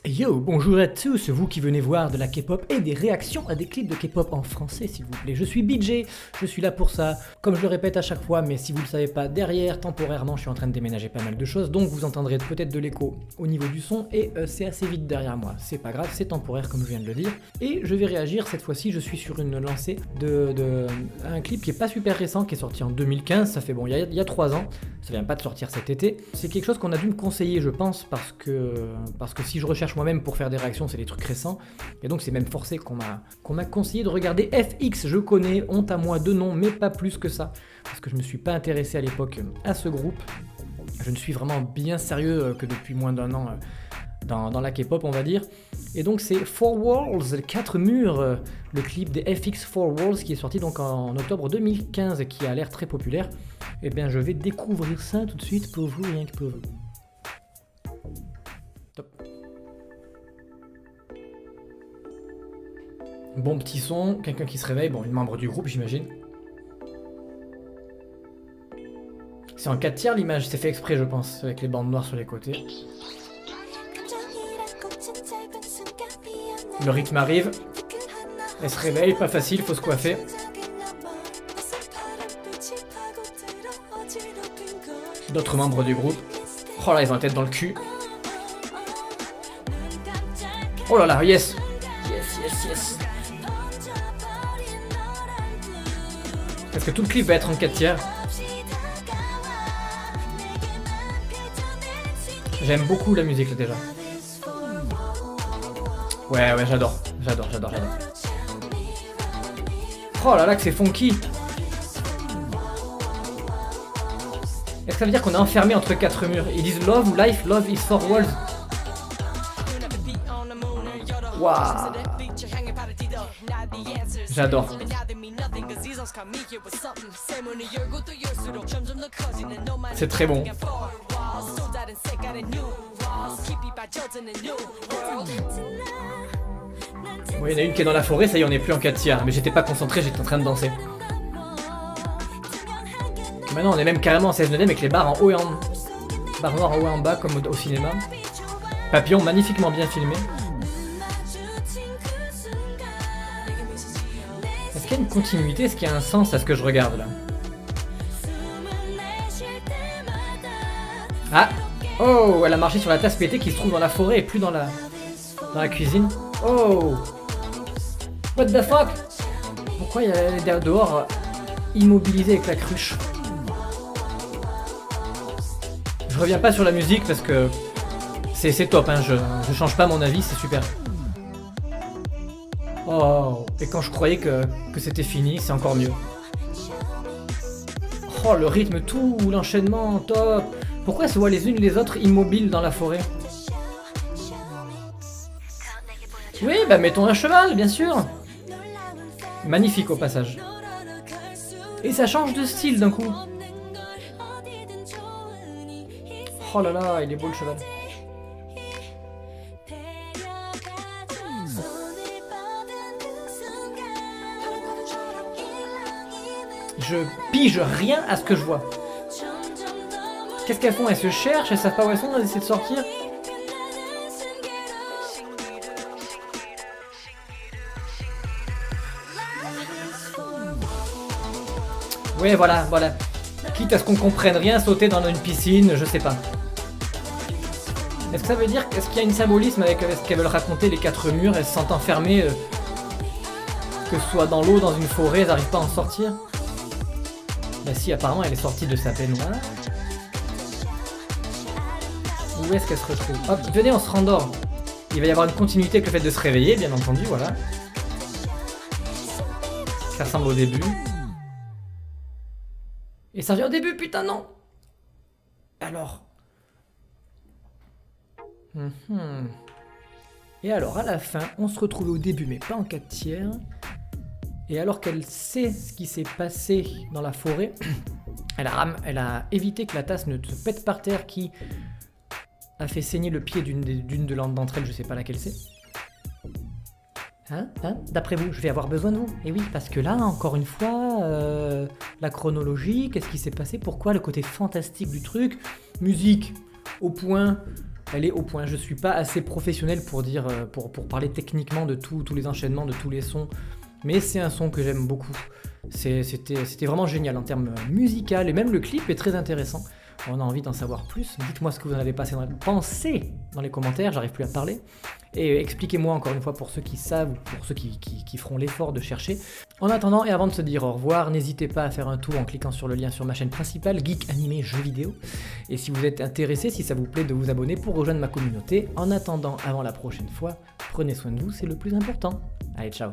Yo, bonjour à tous, vous qui venez voir de la K-pop et des réactions à des clips de K-pop en français s'il vous plaît. Je suis BJ, je suis là pour ça, comme je le répète à chaque fois, mais si vous le savez pas, derrière, temporairement, je suis en train de déménager pas mal de choses, donc vous entendrez peut-être de l'écho au niveau du son, et c'est assez vite derrière moi. C'est pas grave, c'est temporaire comme je viens de le dire. Et je vais réagir, cette fois-ci, je suis sur une lancée de un clip qui est pas super récent, qui est sorti en 2015, ça fait bon, il y a 3 ans, ça vient pas de sortir cet été. C'est quelque chose qu'on a dû me conseiller, je pense, parce que si je recherche moi-même pour faire des réactions, c'est des trucs récents, et donc c'est même forcé qu'on m'a conseillé de regarder FX. Je connais, honte à moi de nom, mais pas plus que ça, parce que je me suis pas intéressé à l'époque à ce groupe. Je ne suis vraiment bien sérieux que depuis moins d'un an dans la K-pop, on va dire. Et donc c'est Four Walls, 4 murs, le clip des FX Four Walls qui est sorti donc en octobre 2015, qui a l'air très populaire. Et bien je vais découvrir ça tout de suite pour vous, rien que pour vous. Top. Bon petit son, quelqu'un qui se réveille, bon, une membre du groupe j'imagine. C'est en 4 tiers l'image, c'est fait exprès je pense, avec les bandes noires sur les côtés. Le rythme arrive, elle se réveille, pas facile, faut se coiffer. D'autres membres du groupe. Oh là, ils ont la tête dans le cul. Oh là là, yes. Yes, yes, yes. Est-ce que tout le clip va être en 4 tiers? J'aime beaucoup la musique là déjà. Ouais, j'adore. Oh là là, que c'est funky. Est-ce que ça veut dire qu'on est enfermé entre 4 murs? Ils disent love ou life, love is four walls. Waouh. J'adore. C'est très bon. Bon, il y en a une qui est dans la forêt, ça y est, on n'est plus en 4 tiers. Mais j'étais pas concentré, j'étais en train de danser. Maintenant, on est même carrément en 16 neuvième avec les barres en haut et en... barres noires en haut et en bas, comme au cinéma. Papillon magnifiquement bien filmé. Est-ce qu'il y a une continuité? Est-ce qu'il y a un sens à ce que je regarde là? Ah! Oh! Elle a marché sur la tasse pétée qui se trouve dans la forêt et plus dans la cuisine. Oh! What the fuck? Pourquoi elle est dehors immobilisée avec la cruche? Je reviens pas sur la musique parce que c'est top, hein, je change pas mon avis, c'est super. Oh, et quand je croyais que c'était fini, c'est encore mieux. Oh, le rythme, tout, l'enchaînement, top. Pourquoi elles se voient les unes les autres immobiles dans la forêt? Oui, bah mettons un cheval, bien sûr. Magnifique au passage. Et ça change de style d'un coup. Oh là là, il est beau le cheval. Je pige rien à ce que je vois. Qu'est-ce qu'elles font? Elles se cherchent, elles savent pas où elles sont, elles essaient de sortir. Ouais, voilà. Quitte à ce qu'on comprenne rien, sauter dans une piscine, je sais pas. Est-ce que ça veut dire, est-ce qu'il y a un symbolisme avec ce qu'elles veulent raconter, les 4 murs? Elles se sentent enfermées, que ce soit dans l'eau, dans une forêt, elles n'arrivent pas à en sortir? Bah si, apparemment elle est sortie de sa baignoire. Où est-ce qu'elle se retrouve? Hop, venez, on se rendort. Il va y avoir une continuité avec le fait de se réveiller, bien entendu, voilà. Ça ressemble au début. Et ça vient au début, putain, non! Alors... Et alors, à la fin, on se retrouve au début, mais pas en 4 tiers. Et alors qu'elle sait ce qui s'est passé dans la forêt, elle a évité que la tasse ne se pète par terre, qui a fait saigner le pied d'une d'entre elles, je sais pas laquelle c'est. Hein? D'après vous, je vais avoir besoin de vous. Et oui, parce que là, encore une fois, la chronologie, qu'est-ce qui s'est passé? Pourquoi le côté fantastique du truc? Musique au point, elle est au point. Je suis pas assez professionnel pour dire, pour parler techniquement de tous les enchaînements, de tous les sons, mais c'est un son que j'aime beaucoup. C'était vraiment génial en termes musical, et même le clip est très intéressant. On a envie d'en savoir plus. Dites-moi ce que vous en avez pensé dans les commentaires, j'arrive plus à parler. Et expliquez-moi encore une fois pour ceux qui savent, pour ceux qui feront l'effort de chercher. En attendant et avant de se dire au revoir, n'hésitez pas à faire un tour en cliquant sur le lien sur ma chaîne principale, Geek Animé Jeux Vidéo. Et si vous êtes intéressé, si ça vous plaît, de vous abonner pour rejoindre ma communauté. En attendant, avant la prochaine fois, prenez soin de vous, c'est le plus important. Allez, ciao!